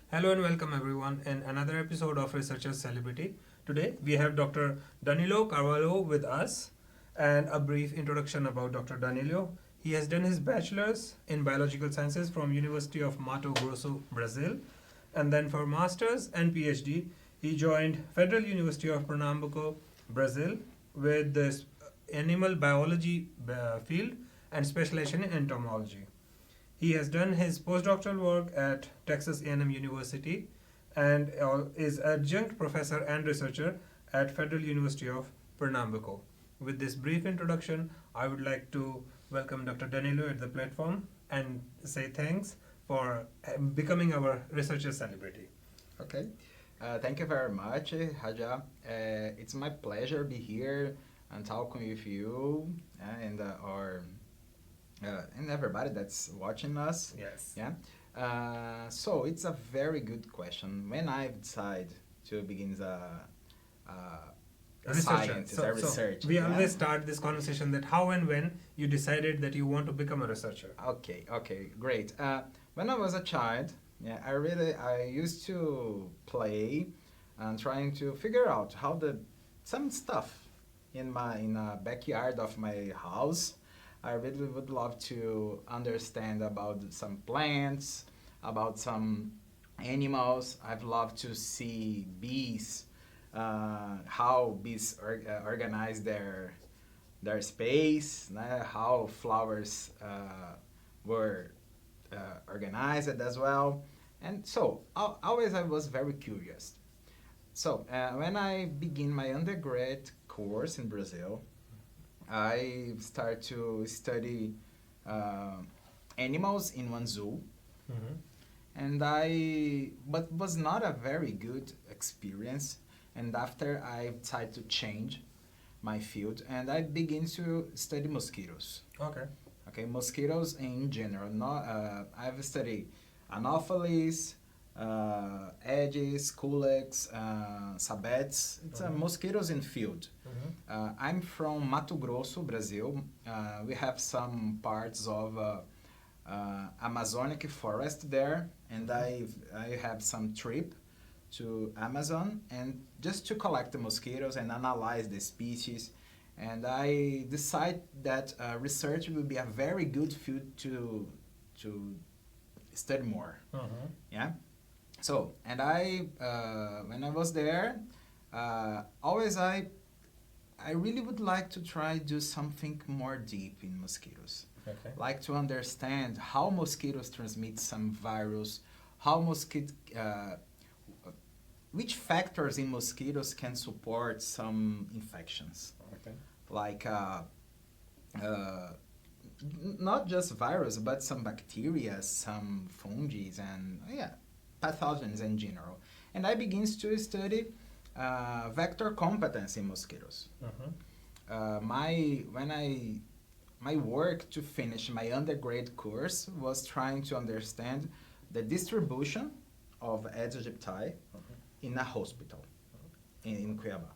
Hello and welcome everyone in another episode of Researchers Celebrity. Today we have Dr. Danilo Carvalho with us and a brief introduction about Dr. Danilo. He has done his bachelor's in biological sciences from University of Mato Grosso, Brazil, and then for master's and PhD he joined Federal University of Pernambuco, Brazil with this animal biology field and specialization in entomology. He has done his postdoctoral work at Texas A&M University and is adjunct professor and researcher at Federal University of Pernambuco. With this brief introduction, I would like to welcome Dr. Danilo at the platform and say thanks for becoming our researcher celebrity. Okay. Thank you very much, Haja. It's my pleasure to be here and talking with you and everybody that's watching us. Yes. Yeah. So it's a very good question. When I decide to begin the science, the research. We yeah? always start this conversation that how and when you decided that you want to become a researcher. Okay, great. When I was a child, I used to play and trying to figure out how some stuff in backyard of my house. I really would love to understand about some plants, about some animals. I'd love to see bees, how bees organize their space, how flowers were organized as well. And so always I was very curious. So when I begin my undergrad course in Brazil, I start to study animals in one zoo, and but was not a very good experience. And after I decided to change my field, and I begin to study mosquitoes. Okay, mosquitoes in general. I've studied Anopheles, Aedes, Culex, Sabetes. It's mosquitoes in field. I'm from Mato Grosso, Brazil. We have some parts of Amazonic forest there, and I have some trip to Amazon and just to collect the mosquitoes and analyze the species. And I decide that research will be a very good field to study more. Yeah. So, and when I was there, always I really would like to try do something more deep in mosquitoes. Okay. Like to understand how mosquitoes transmit some virus, how which factors in mosquitoes can support some infections. Okay. Like not just virus, but some bacteria, some fungi, and pathogens in general. And I begins to study vector competence in mosquitoes. My work to finish my undergrad course was trying to understand the distribution of Aedes aegypti in a hospital in Cuiabá.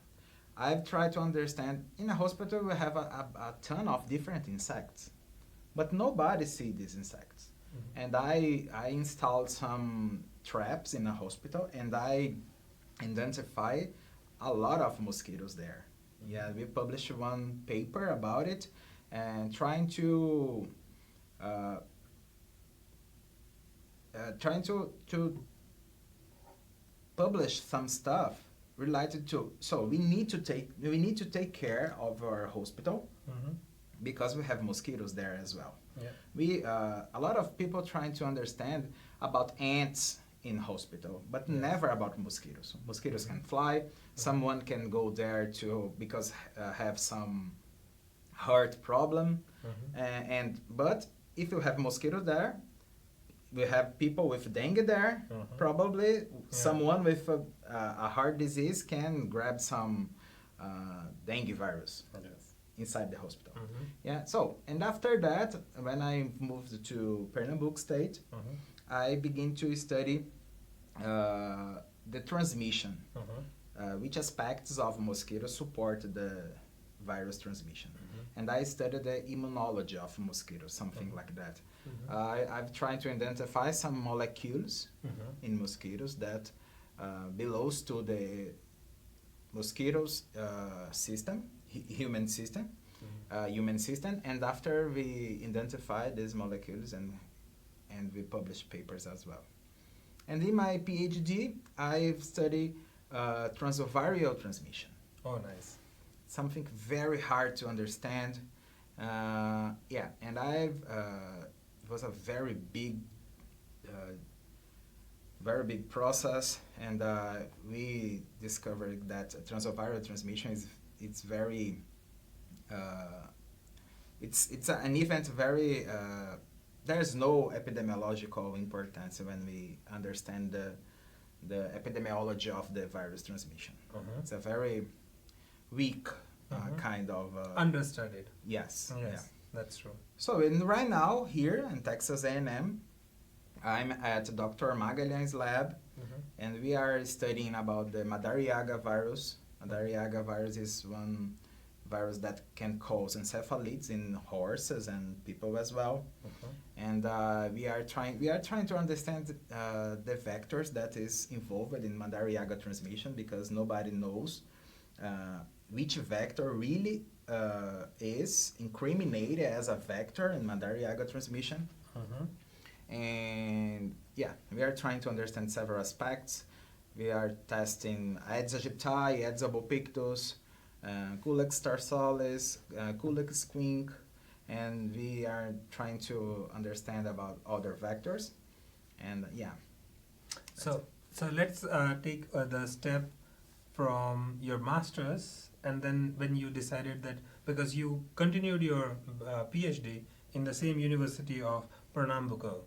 I've tried to understand, in a hospital we have a ton of different insects, but nobody see these insects. And I installed some traps in a hospital, and I identify a lot of mosquitoes there. Yeah, we published one paper about it, and trying to publish some stuff related to. So we need to take care of our hospital because we have mosquitoes there as well. Yeah. We a lot of people trying to understand about ants in hospital, but never about mosquitoes. Mosquitoes can fly. Someone can go there to because have some heart problem, but if you have mosquito there, we have people with dengue there. Probably someone with a heart disease can grab some dengue virus inside the hospital. Yeah. So, and after that, when I moved to Pernambuco state, I begin to study the transmission, which aspects of mosquitoes support virus transmission. And I studied the immunology of mosquitoes, something like that. I've tried to identify some molecules in mosquitoes that belongs to the mosquitoes system, human system, and after we identify these molecules and we publish papers as well. And in my PhD, I've studied transovarial transmission. Oh, nice. Something very hard to understand. And it was a very big process, and we discovered that transovarial transmission it's very it's an event very there's no epidemiological importance when we understand the epidemiology of the virus transmission. It's a very weak kind of understudied. Yes. Yes, Yeah. that's true. So right now here in Texas A&M, I'm at Dr. Magalhães' lab, and we are studying about the Madariaga virus. Madariaga virus is one virus that can cause encephalitis in horses and people as well. And we are trying to understand the vectors that is involved in Madariaga transmission, because nobody knows which vector really is incriminated as a vector in Madariaga transmission. And yeah, we are trying to understand several aspects. We are testing Aedes aegypti, Aedes albopictus, Culex tarsalis, Culex squink, and we are trying to understand about other vectors. And yeah. So let's take the step from your master's, and then when you decided that, because you continued your PhD in the same university of Pernambuco,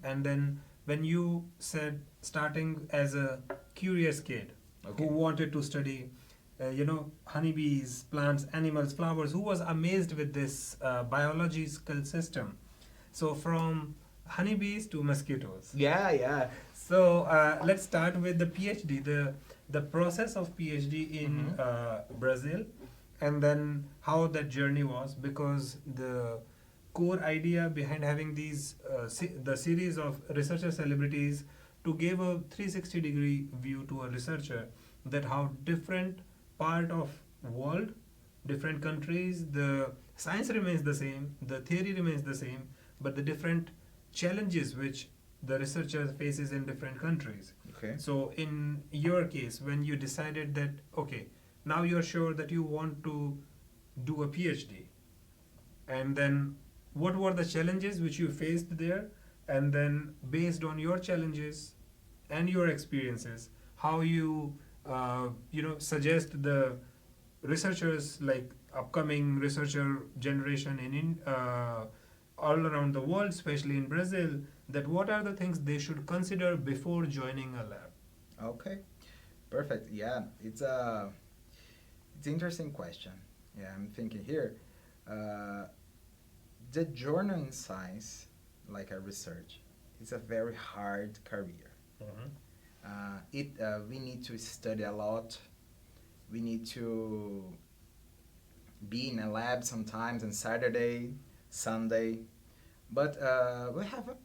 and then when you said, starting as a curious kid who wanted to study honeybees, plants, animals, flowers, who was amazed with this biological system, so from honeybees to mosquitoes. Yeah. So let's start with the PhD, the process of PhD in Brazil, and then how that journey was, because the core idea behind having these the series of researcher celebrities to give a 360-degree view to a researcher, that how different part of world, different countries, the science remains the same, the theory remains the same, but the different challenges which the researcher faces in different countries. Okay. So in your case, when you decided that, okay, now you're sure that you want to do a PhD, and then what were the challenges which you faced there, and then based on your challenges and your experiences, how you suggest the researchers, like upcoming researcher generation in all around the world, especially in Brazil, that what are the things they should consider before joining a lab? Okay, perfect. Yeah, it's an interesting question. Yeah, I'm thinking here. The journal in science, like a research, is a very hard career. We need to study a lot. We need to be in a lab sometimes on Saturday, Sunday, but we have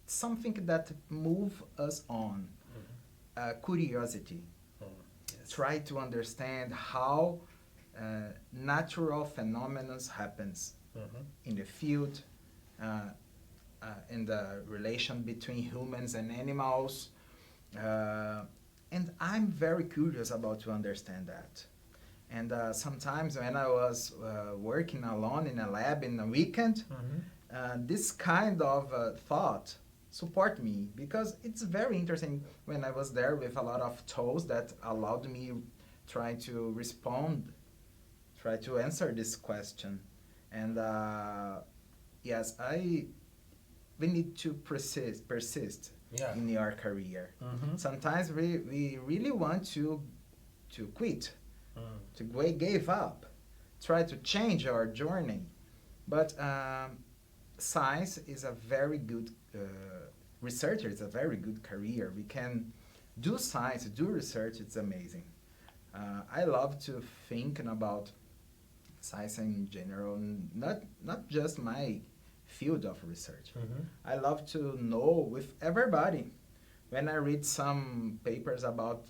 something that move us on. Curiosity. Yes. Try to understand how natural phenomena happens in the field, in the relation between humans and animals, and I'm very curious about to understand that. And sometimes when I was working alone in a lab in a weekend, this kind of thought support me, because it's very interesting when I was there with a lot of tools that allowed me try to respond, try to answer this question. And yes, we need to persist in your career. Sometimes we really want to quit, to give up, try to change our journey. But science is a very good researcher. It's a very good career. We can do science, do research. It's amazing. I love to think about science in general, not just my field of research. I love to know with everybody. When I read some papers about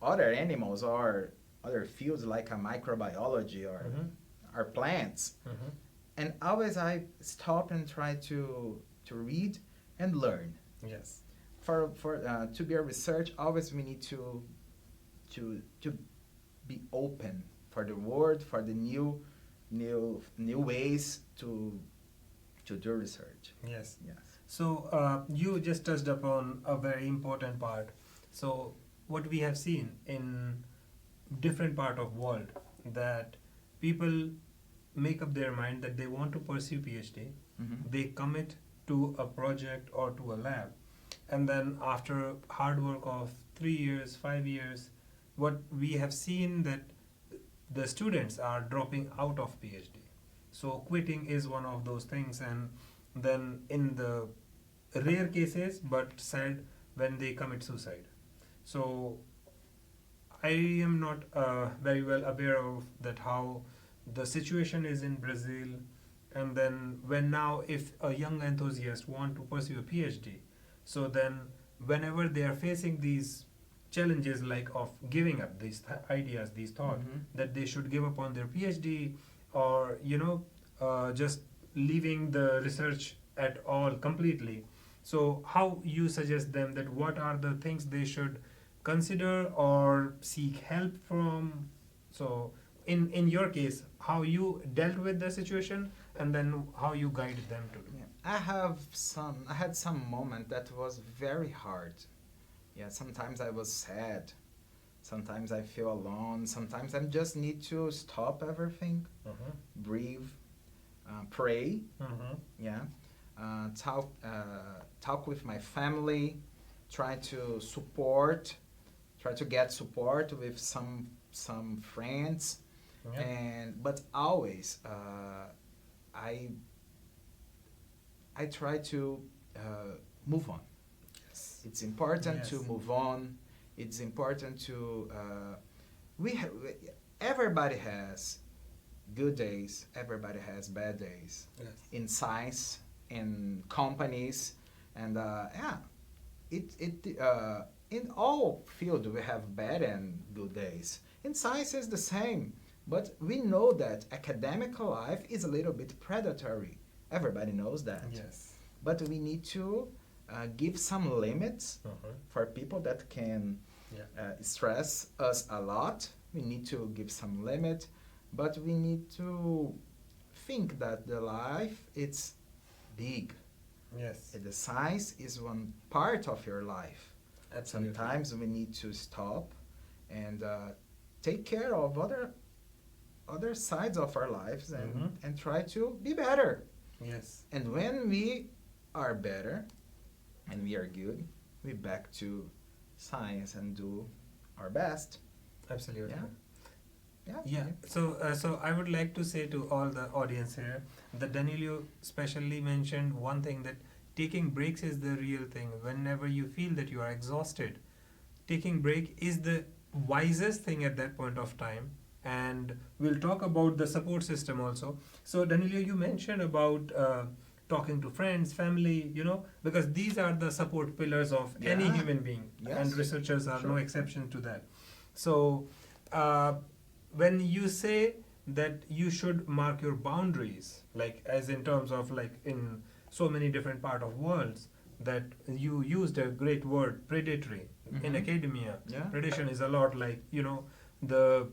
other animals or other fields like a microbiology or plants, and always I stop and try to read and learn. Yes. For to be a research, always we need to be open for the world, for the new ways to do research. Yes. Yes. So you just touched upon a very important part. So what we have seen in different part of world, that people make up their mind that they want to pursue PhD, they commit to a project or to a lab, and then after hard work of 3 years, 5 years, what we have seen that the students are dropping out of PhD. So quitting is one of those things, and then in the rare cases, but sad, when they commit suicide. So I am not very well aware of that how the situation is in Brazil, and then when now if a young enthusiast want to pursue a PhD, so then whenever they are facing these challenges like of giving up these ideas, these thoughts that they should give up on their PhD, or just leaving the research at all completely. So how you suggest them that what are the things they should consider or seek help from? So in your case, how you dealt with the situation, and then how you guided them to do. Yeah. I had some moment that was very hard. Yeah, sometimes I was sad. Sometimes I feel alone. Sometimes I just need to stop everything, breathe, pray. Yeah, talk with my family, try to get support with some friends, but always I try to move on. Yes. It's important to Yes. move on. It's important to everybody has good days. Everybody has bad days. Yes. In science, in companies, and in all fields we have bad and good days. In science is the same, but we know that academic life is a little bit predatory. Everybody knows that. Yes. But we need to give some limits for people that can stress us a lot. We need to give some limit, but we need to think that the life it's big. Yes. The science is one part of your life. Absolutely. Sometimes we need to stop and take care of other sides of our lives and try to be better. Yes. And when we are better and we are good, we back to science and do our best. Absolutely. Yeah. Yeah. So I would like to say to all the audience here that Danilo specially mentioned one thing, that taking breaks is the real thing. Whenever you feel that you are exhausted, taking break is the wisest thing at that point of time. And we'll talk about the support system also. So Danilo, you mentioned about talking to friends, family, because these are the support pillars of any human being, and researchers are no exception to that. So when you say that you should mark your boundaries, like as in terms of like in so many different part of worlds, that you used a great word, predatory. In academia, predation is a lot like the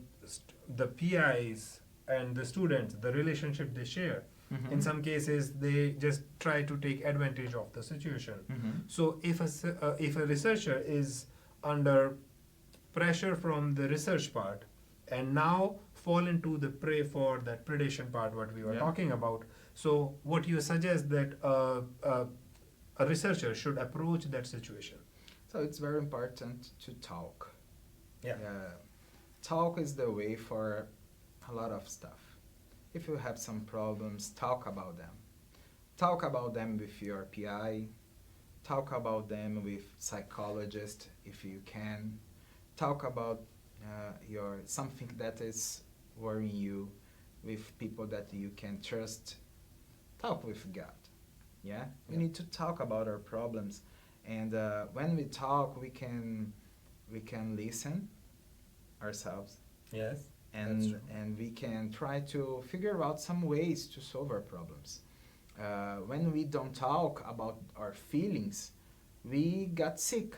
PIs and the students, the relationship they share. In some cases, they just try to take advantage of the situation. So if a researcher is under pressure from the research part, and now fall into the prey for that predation part, what we were talking about. So what you suggest that a researcher should approach that situation? So it's very important to talk. Yeah. Talk is the way for a lot of stuff. If you have some problems, talk about them. Talk about them with your PI. Talk about them with psychologist if you can. Talk about something that is worrying you with people that you can trust. Talk with God. Yeah, we need to talk about our problems, and when we talk, we can listen ourselves, Yes. and we can try to figure out some ways to solve our problems. When we don't talk about our feelings, we got sick.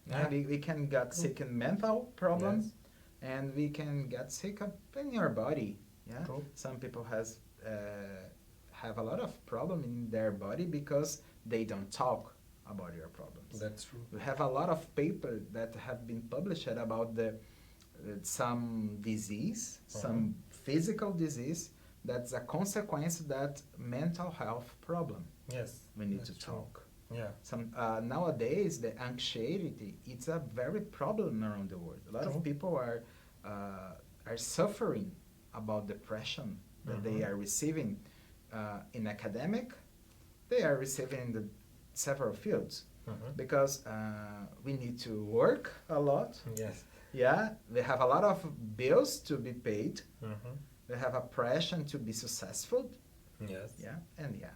Yeah. We can get sick in mental problems, and we can get sick up in your body. Yeah, True. some people have a lot of problem in their body because they don't talk about your problems. That's true. We have a lot of papers that have been published about the some disease, some physical disease that's a consequence that mental health problem. Yes. We need that's to true. talk. Yeah. Some nowadays the anxiety it's a very problem around the world. A lot True. of people are suffering about depression that they are receiving in academic. They are receiving in the several fields because we need to work a lot. Yes. Yeah, we have a lot of bills to be paid. Mm-hmm. We have a pressure to be successful. Yes. Yeah, and yeah,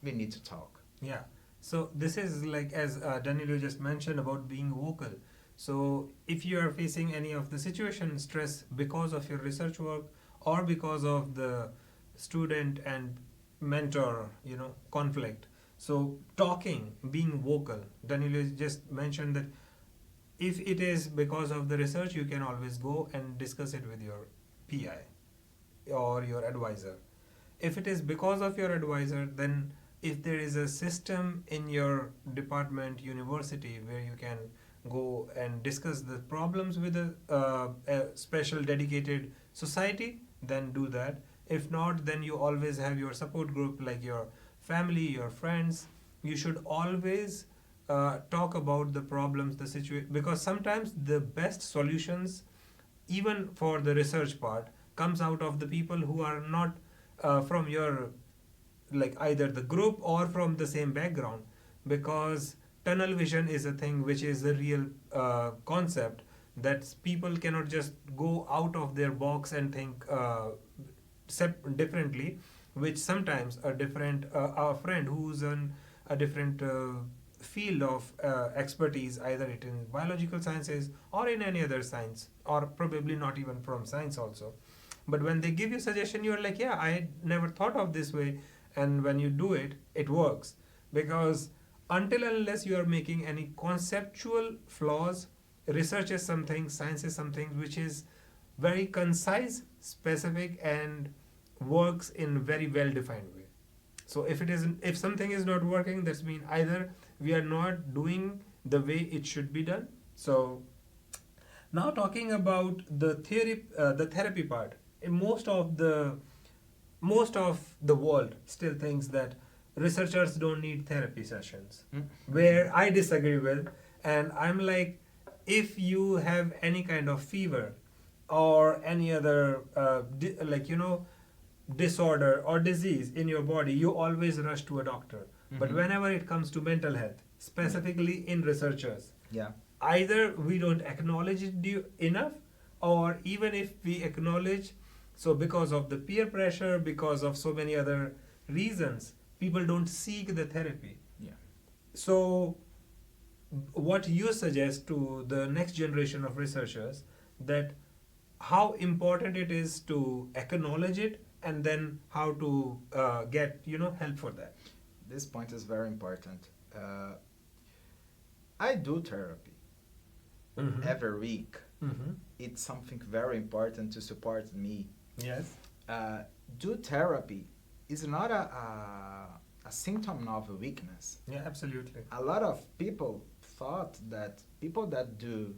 we need to talk. Yeah. So this is like as Danilo just mentioned about being vocal. So if you are facing any of the situation stress because of your research work or because of the student and mentor, conflict. So talking, being vocal. Danilo just mentioned that if it is because of the research, you can always go and discuss it with your PI or your advisor. If it is because of your advisor, then if there is a system in your department, university, where you can go and discuss the problems with a special dedicated society, then do that. If not, then you always have your support group like your family, your friends. You should always talk about the problems, the situation, because sometimes the best solutions, even for the research part, comes out of the people who are not from your like either the group or from the same background, because tunnel vision is a thing which is a real concept that people cannot just go out of their box and think differently, which sometimes a friend who's in a different field of expertise, either it in biological sciences or in any other science, or probably not even from science also, but when they give you suggestion, you're like, yeah, I never thought of this way, and when you do it, it works. Because until and unless you are making any conceptual flaws, research is something, science is something which is very concise, specific, and works in very well defined way. So if something is not working, that's mean either we are not doing the way it should be done. So now talking about the therapy part, most of the world still thinks that researchers don't need therapy sessions, where I disagree with, and I'm like, if you have any kind of fever or any other disorder or disease in your body, you always rush to a doctor. But whenever it comes to mental health, specifically in researchers, either we don't acknowledge it enough, or even if we acknowledge, so because of the peer pressure, because of so many other reasons, people don't seek the therapy. So what you suggest to the next generation of researchers, that how important it is to acknowledge it, and then how to get help for that? This point is very important. I do therapy every week. It's something very important to support me. Yes. Do therapy is not a symptom of a weakness. Yeah, absolutely. A lot of people thought that people that do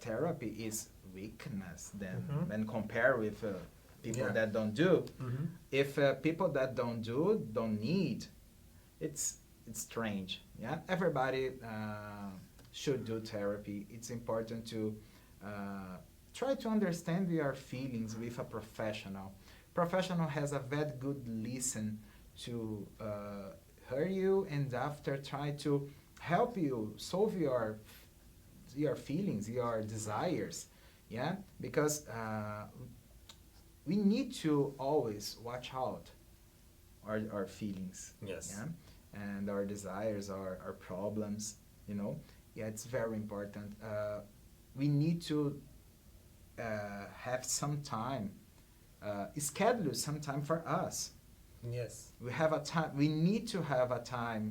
therapy is weakness then compare with people that don't do. If people that don't do don't need, it's strange. Yeah, everybody should do therapy. It's important to try to understand your feelings with a professional. Professional has a very good listen to hear you, and after try to help you solve your feelings, your desires. Yeah, because we need to always watch out our feelings. Yes. Yeah, and our desires, our problems. You know, yeah, it's very important. We need to have some time, schedule some time for us. Yes. We have a time. We need to have a time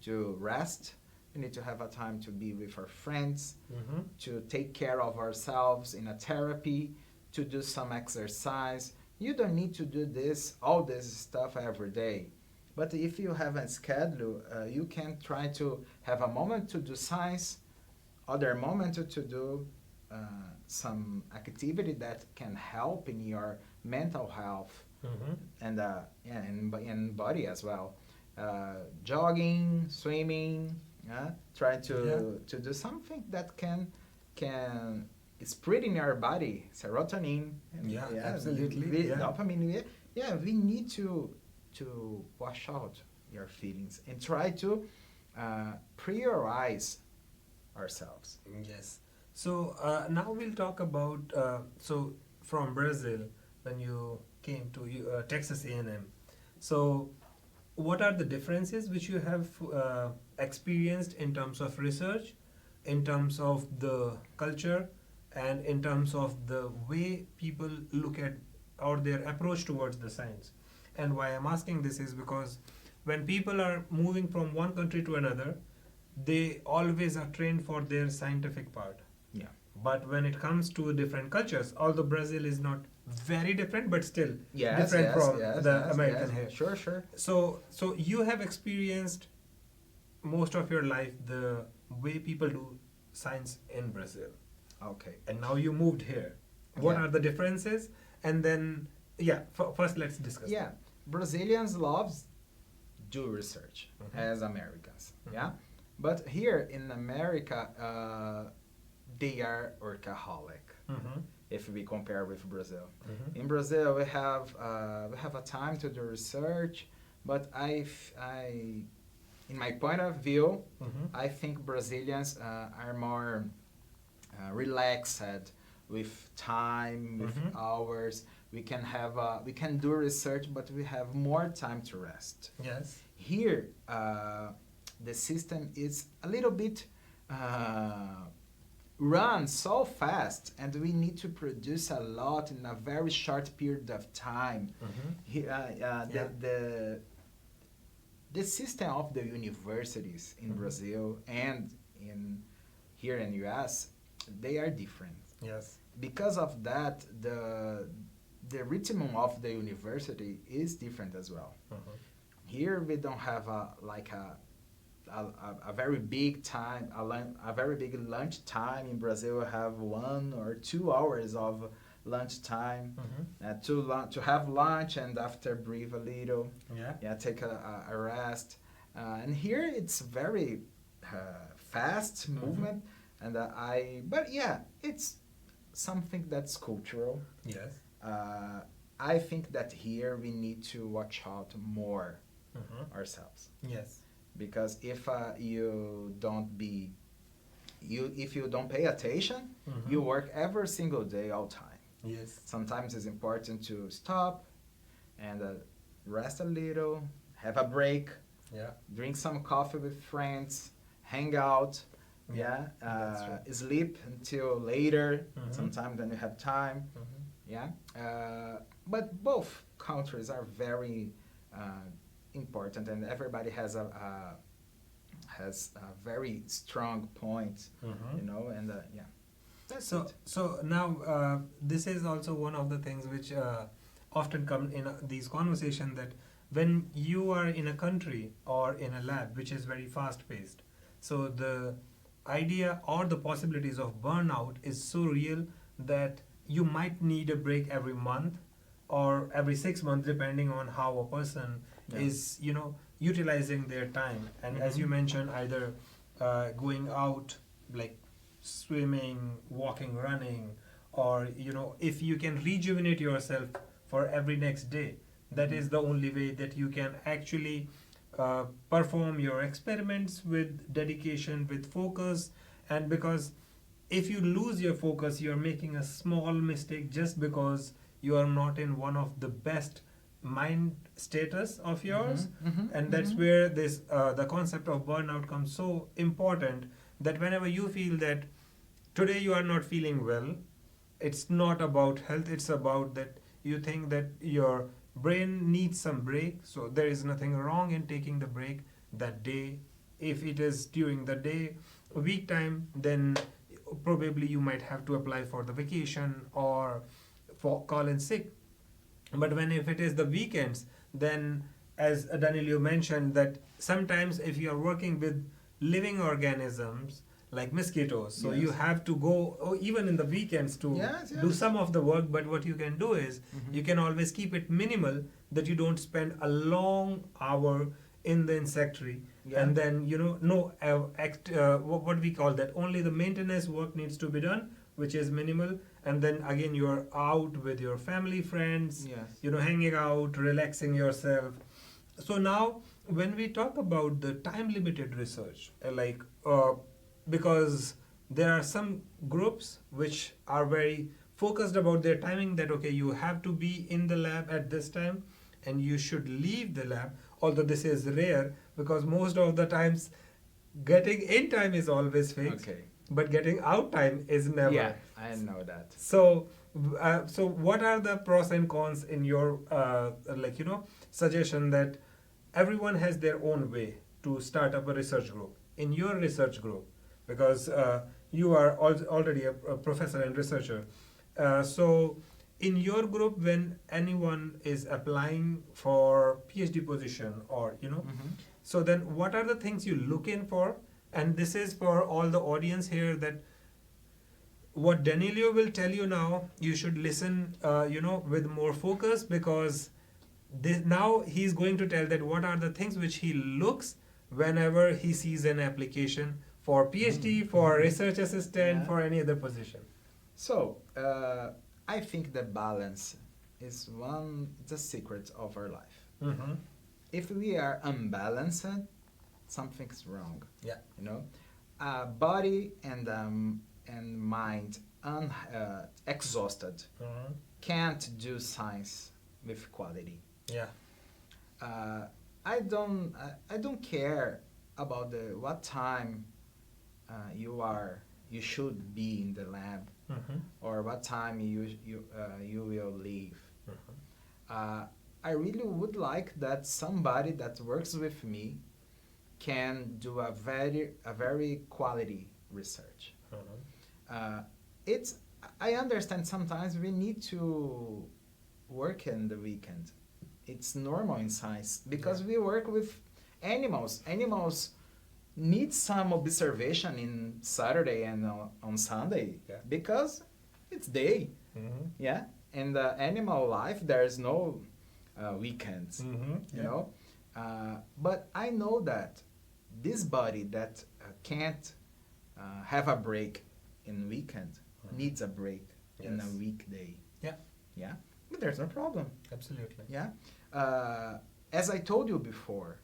to rest. We need to have a time to be with our friends, Mm-hmm. to take care of ourselves in a therapy, to do some exercise. You don't need to do all this stuff every day. But if you have a schedule, you can try to have a moment to do science, other moment to do some activity that can help in your mental health Mm-hmm. and in body as well. Jogging, swimming, try to do something that can spread in your body serotonin. And Yeah, absolutely. Yeah. Dopamine. Yeah, we need to wash out your feelings and try to prioritize ourselves. Yes. So now we'll talk about so from Brazil when you came to Texas A&M. So what are the differences which you have experienced in terms of research, in terms of the culture, and in terms of the way people look at or their approach towards the science? And why I'm asking this is because when people are moving from one country to another, they always are trained for their scientific part. Yeah. But when it comes to different cultures, although Brazil is not very different, but still Yes, different yes, from yes, the yes, American yes. here. Sure, sure. So you have experienced most of your life the way people do science in Brazil, Okay. and now you moved here. What Yeah. are the differences? And then first let's discuss. Yeah, Brazilians loves do research Mhm. as Americans. Mhm. Yeah, but here in America, they are workaholic. Mm-hmm. If we compare with Brazil, Mm-hmm. in Brazil we have a time to do research, but in my point of view, Mm-hmm. I think Brazilians are more relaxed with time, with Mhm. hours. We can do research, but we have more time to rest. Yes. Here, the system is a little bit run so fast, and we need to produce a lot in a very short period of time. Mm-hmm. The system of the universities in Mhm. Brazil and in here in US, they are different. Yes. Because of that, the rhythm of the university is different as well. Mm-hmm. Here we don't have a very big time, a very big lunch time. In Brazil, we have 1 or 2 hours of lunch time Mm-hmm. to have lunch and after breathe a little. Yeah. Yeah, take a rest. And here it's very fast Mhm. movement, and but yeah, it's something that's cultural. Yes. I think that here we need to watch out more Mm-hmm. ourselves, Yes. because if if you don't pay attention, Mhm. you work every single day all time. Yes. Sometimes it's important to stop and rest a little, have a break, Yeah. drink some coffee with friends, hang out, Yeah, that's right. sleep until later, Mhm. sometimes when you have time, Mm-hmm. yeah. But both countries are very important, and everybody has a very strong point, Mm-hmm. you know, and yeah. That's So, it. so now this is also one of the things which often come in these conversations, that when you are in a country or in a lab which is very fast paced, so the idea or the possibilities of burnout is so real that you might need a break every month or every 6 months, depending on how a person Yeah. is, utilizing their time. And as you Mhm. mentioned, either going out, like swimming, walking, running, or if you can rejuvenate yourself for every next day, that is the only way that you can actually perform your experiments with dedication, with focus. And because if you lose your focus, you're making a small mistake just because you are not in one of the best mind status of yours. And that's where this the concept of burnout comes so important, that whenever you feel that today you are not feeling well, it's not about health, it's about that you think that your brain needs some break. So there is nothing wrong in taking the break that day. If it is during the day week time, then probably you might have to apply for the vacation or for call in sick. But when if it is the weekends, then as Danilo mentioned, that sometimes if you are working with living organisms like mosquitoes, so you Yes. have to go even in the weekends to Yes, do yes. some of the work. But what you can do is you can always keep it minimal, that you don't spend a long hour in the insectary. Yeah. And then no what we call that, only the maintenance work needs to be done, which is minimal. And then again you're out with your family, friends, Yes. hanging out, relaxing yourself. So now when we talk about the time limited research, because there are some groups which are very focused about their timing, that okay, you have to be in the lab at this time and you should leave the lab. Although this is rare, because most of the times getting in time is always fixed, Okay. but getting out time is never. Yeah, I know that. So so what are the pros and cons in your suggestion, that everyone has their own way to start up a research group? In your research group, because you are already a professor and researcher, so in your group, when anyone is applying for PhD position, or so then what are the things you look in for? And this is for all the audience here, that what Danilo will tell you now, you should listen, with more focus, because now he's going to tell that what are the things which he looks whenever he sees an application for PhD, for research assistant, Yeah. for any other position. So, I think the balance is the secret of our life. Mm-hmm. If we are unbalanced, something's wrong. Yeah. Body and mind exhausted Mm-hmm. can't do science with quality. Yeah. I don't care about what time you should be in the lab, Mm-hmm. or what time you will leave. Mm-hmm. I really would like that somebody that works with me can do a very quality research. Mm-hmm. It's I understand sometimes we need to work in the weekend. It's normal in science because we work with animals. Animals need some observation in Saturday and on Sunday, Yeah. because it's day. Mm-hmm. Yeah, in the animal life there is no weekends. Mm-hmm. You know, but I know that this body that can't have a break in weekend needs a break in Yes. a weekday. Yeah. Yeah, but there's no problem. Absolutely. Yeah, as I told you before,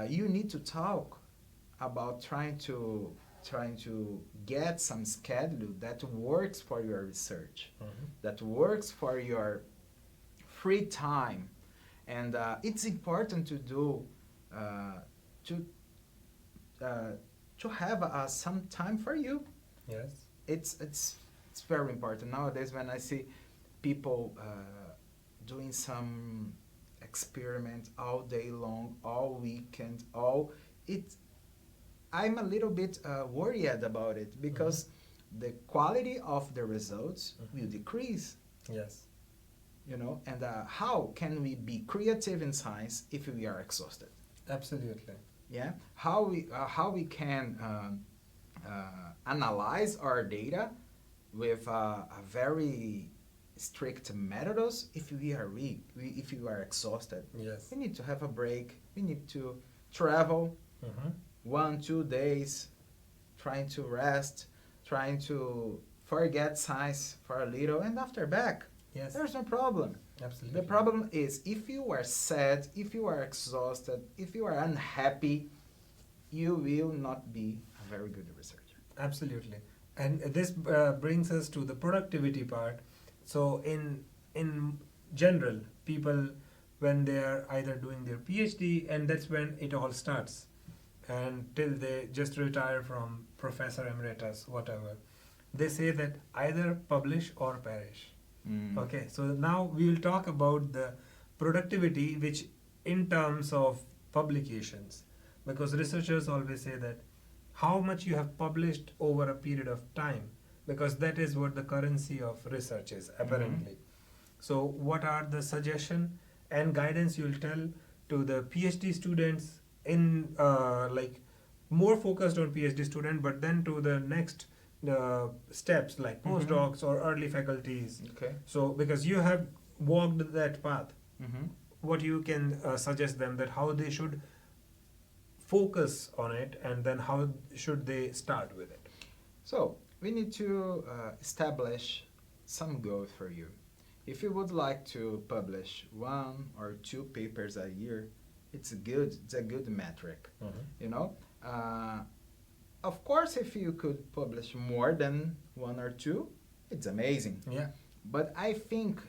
you need to talk about trying to get some schedule that works for your research, Mm-hmm. that works for your free time, and it's important to do to have some time for you. Yes. It's very important nowadays when I see people doing some experiment all day long, all weekend, I'm a little bit worried about it, because the quality of the results will decrease. Yes. And how can we be creative in science if we are exhausted? Absolutely. Yeah, how we can analyze our data with a very strict methods if we are weak, if we are exhausted. Yes. We need to have a break. We need to travel Mm-hmm. 1-2 days, trying to rest, trying to forget science for a little, and after back. Yes. There's no problem. Absolutely. The problem is if you are sad, if you are exhausted, if you are unhappy, you will not be a very good researcher. Absolutely. And this brings us to the productivity part. So in in general, people, when they are either doing their PhD, and that's when it all starts, and till they just retire from professor emeritus, whatever, they say that either publish or perish. Mm. Okay, so now we will talk about the productivity, which in terms of publications, because researchers always say that how much you have published over a period of time, because that is what the currency of research is apparently. So what are the suggestion and guidance you will tell to the PhD students in like more focused on PhD student, but then to the next steps like postdocs or early faculties. Okay. So because you have walked that path, Mm-hmm. what you can suggest them that how they should focus on it, and then how should they start with it? So we need to establish some goals for you. If you would like to publish 1 or 2 papers a year, it's a good metric. You know, of course, if you could publish more than 1 or 2, it's amazing. Yeah. But I think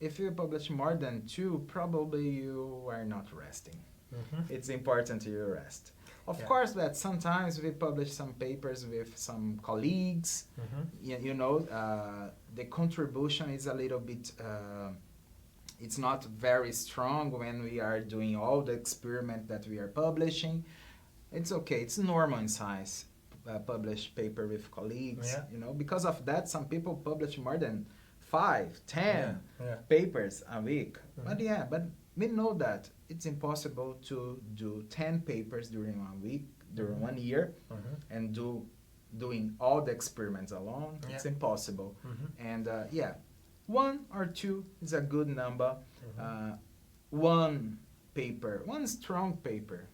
if you publish more than 2, probably you are not resting. It's important you rest. Of Yeah. course, that sometimes we publish some papers with some colleagues. You know, the contribution is a little bit, it's not very strong when we are doing all the experiment that we are publishing. It's okay, it's normal in science, publish paper with colleagues, Yeah. you know. Because of that, some people publish more than 5, 10 Yeah. papers a week. But yeah, but we know that it's impossible to do 10 papers during 1 week, during 1 year, and doing all the experiments alone. Yeah. It's impossible. And yeah, 1 or 2 is a good number. One paper, one strong paper,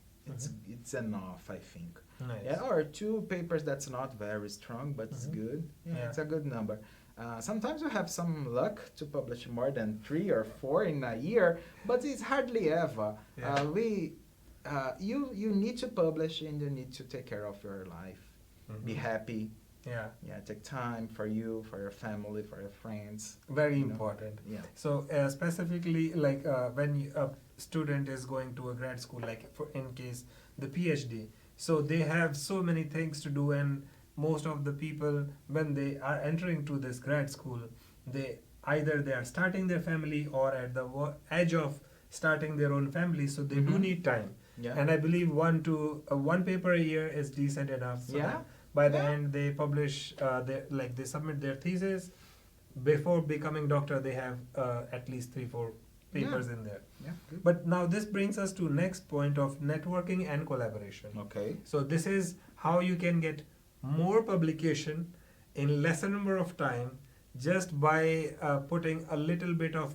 it's enough, I think. Nice. Yeah, or 2 papers that's not very strong, but it's good. Yeah, Yeah. it's a good number. Sometimes you have some luck to publish more than 3 or 4 in a year, but it's hardly ever. Yeah. You need to publish, and you need to take care of your life. Be happy. Yeah. Yeah, take time for you, for your family, for your friends. Very you know. important. Yeah. So specifically, like when a student is going to a grad school, like for in case the PhD, so they have so many things to do, and most of the people when they are entering to this grad school, they either they are starting their family or at the edge of starting their own family, so they do need time. Yeah. And I believe one paper a year is decent enough. So Yeah. that by the Yeah. end they publish they submit their thesis. Before becoming doctor, they have at least 3-4 papers in there. Yeah. Good. But now this brings us to next point of networking and collaboration. Okay. So this is how you can get more publication in lesser number of time, just by putting a little bit of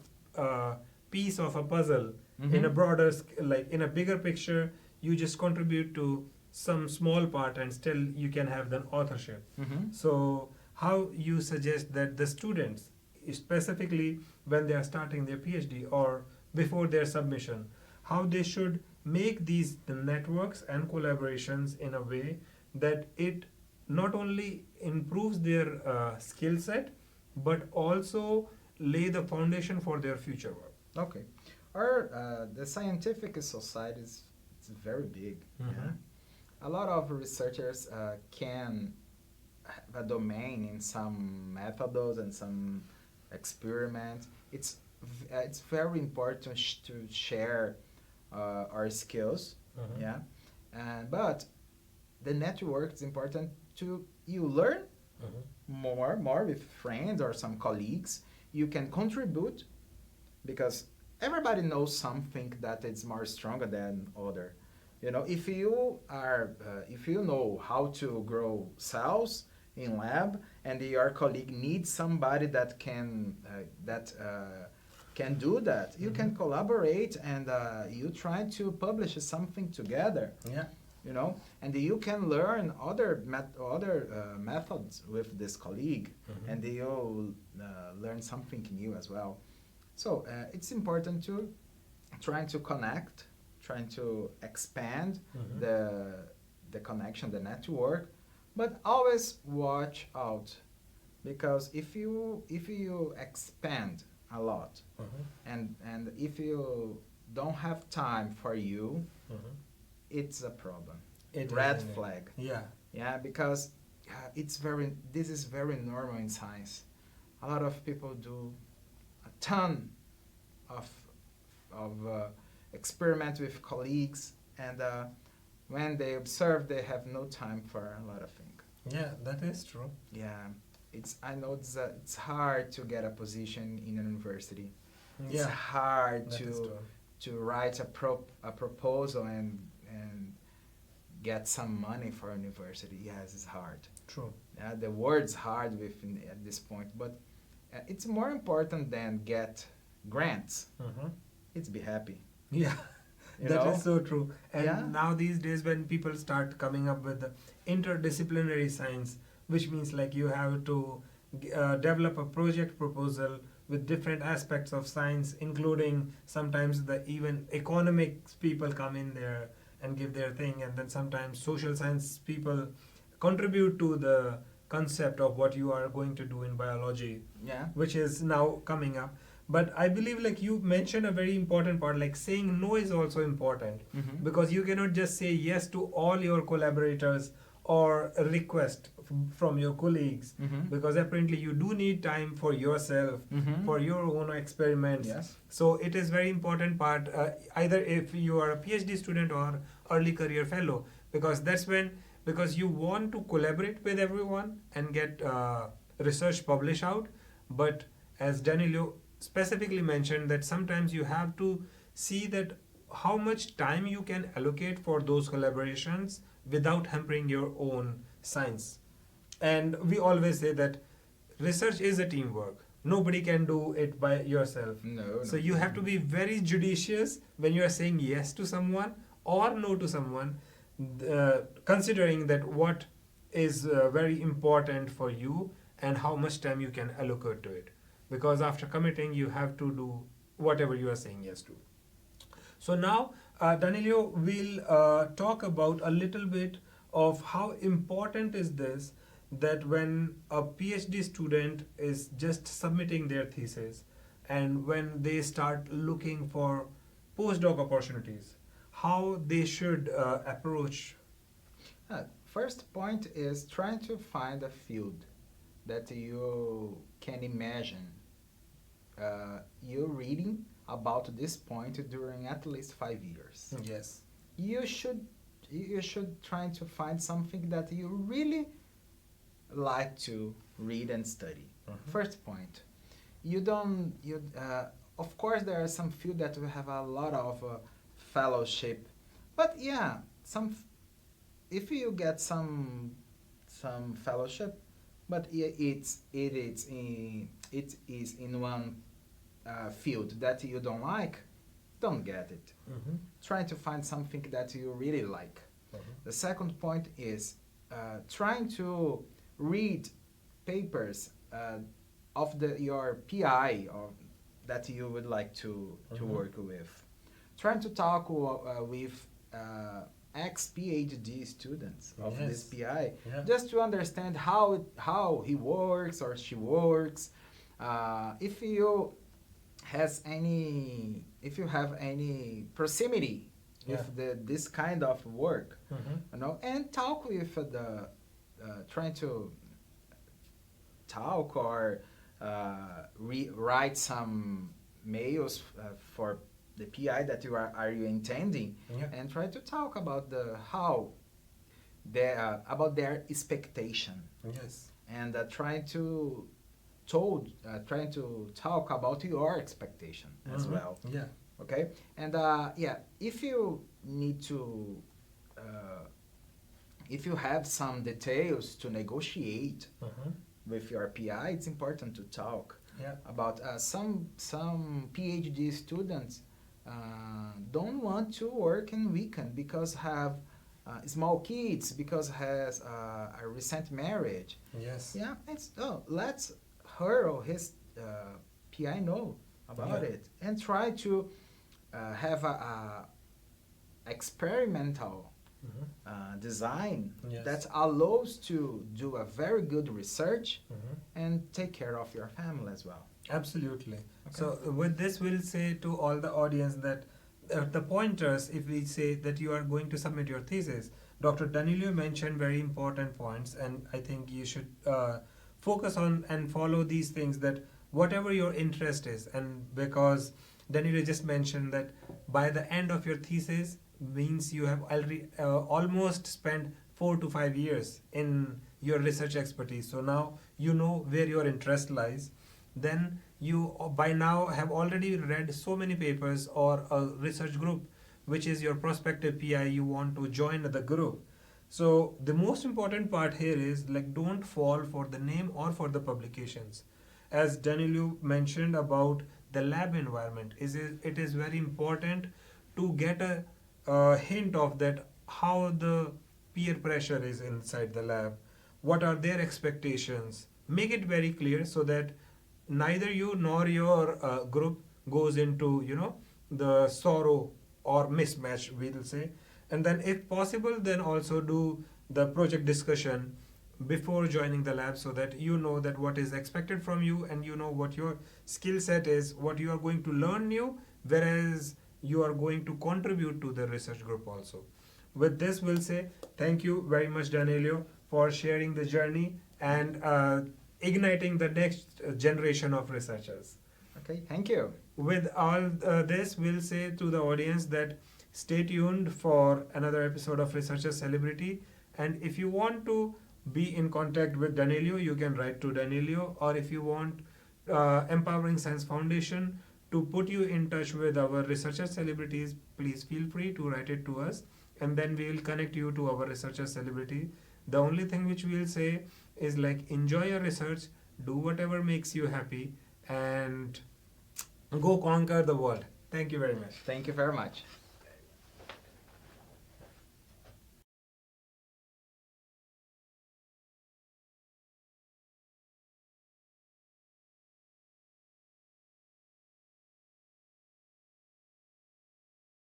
piece of a puzzle in a broader like in a bigger picture. You just contribute to some small part, and still you can have the authorship. So how you suggest that the students, specifically when they are starting their PhD or before their submission, how they should make these the networks and collaborations in a way that it not only improves their skill set, but also lay the foundation for their future work. Okay. The scientific society is very big. Yeah? A lot of researchers can have a domain in some methods and some experiments. It's very important to share our skills. Yeah, but the network is important to you learn more with friends or some colleagues. You can contribute because everybody knows something that is more stronger than other. You know, if you know how to grow cells in lab, and your colleague needs somebody that can do that, you can collaborate, and you try to publish something together. Yeah. You know, and you can learn other methods with this colleague, and you'll learn something new as well. So it's important to trying to connect, trying to expand the connection, the network, but always watch out, because if you expand a lot. And if you don't have time for you, it's a problem. It Red is indeed. flag. Yeah. Yeah, because this is very normal in science. A lot of people do a ton of experiment with colleagues, and when they observe, they have no time for a lot of things. Yeah, that is true. Yeah, I know it's hard to get a position in a university. It's Yeah, hard that is true. to write a proposal and get some money for a university. Yes, it's hard. True. The word's hard at this point, but it's more important than get grants. It's be happy. Yeah, You that know? is so true. And Yeah. now these days, when people start coming up with the interdisciplinary science, which means like you have to develop a project proposal with different aspects of science, including sometimes the even economics people come in there and give their thing, and then sometimes social science people contribute to the concept of what you are going to do in biology, Yeah. which is now coming up. But I believe like you mentioned a very important part, like saying no is also important, because you cannot just say yes to all your collaborators or a request from your colleagues, because apparently you do need time for yourself, for your own experiments. Yes. So it is very important part, either if you are a PhD student or early career fellow, because you want to collaborate with everyone and get research published out. But as Danilo specifically mentioned, that sometimes you have to see that how much time you can allocate for those collaborations without hampering your own science. And we always say that research is a teamwork. Nobody can do it by yourself. No. So you have to be very judicious when you are saying yes to someone or no to someone, considering that what is very important for you and how much time you can allocate to it. Because after committing, you have to do whatever you are saying yes to. So now, Danilo will talk about a little bit of how important is this, that when a PhD student is just submitting their thesis and when they start looking for postdoc opportunities, how they should approach. First point is trying to find a field that you can imagine you reading about this point during at least 5 years. Yes. You should try to find something that you really like to read and study. First point. Of course there are some field that will have a lot of fellowship, but yeah, if you get some fellowship, but it is in one field that you don't like, don't get it. Try to find something that you really like. The second point is trying to read papers of your PI or that you would like to work with. Trying to talk with ex-PhD students of this PI, just to understand how he works or she works. If you have any proximity with this kind of work, and talk with trying to talk or write some mails for the PI that you are you intending, and try to talk about about their expectation. Yes. And trying to talk about your expectation as well. Yeah. Okay, and if you need to, if you have some details to negotiate with your PI, it's important to talk about some PhD students don't want to work in weekend because have small kids, because has a recent marriage. Yes. Yeah, let's her or his PI know about it and try to have a experimental design that allows to do a very good research and take care of your family as well. Absolutely. Okay. So with this, we'll say to all the audience that the pointers, if we say that you are going to submit your thesis, Dr. Danilo mentioned very important points, and I think you should focus on and follow these things, that whatever your interest is, and because Danilo just mentioned that by the end of your thesis means you have already almost spent 4 to 5 years in your research expertise. So now you know where your interest lies. Then you by now have already read so many papers or a research group which is your prospective PI, you want to join the group. So the most important part here is like don't fall for the name or for the publications. As Danilo mentioned about the lab environment, it is very important to get a hint of that how the peer pressure is inside the lab, what are their expectations. Make it very clear so that neither you nor your group goes into the sorrow or mismatch, we'll say. And then if possible, then also do the project discussion before joining the lab, so that you know that what is expected from you and you know what your skill set is, what you are going to learn new, whereas you are going to contribute to the research group also. With this, we'll say thank you very much, Danilo, for sharing the journey and igniting the next generation of researchers. Okay, thank you. With all this, we'll say to the audience that stay tuned for another episode of Researcher Celebrity. And if you want to be in contact with Danilo, you can write to Danilo. Or if you want Empowering Science Foundation to put you in touch with our researcher celebrities, please feel free to write it to us. And then we will connect you to our researcher celebrity. The only thing which we'll say is like enjoy your research, do whatever makes you happy, and go conquer the world. Thank you very much. Thank you very much.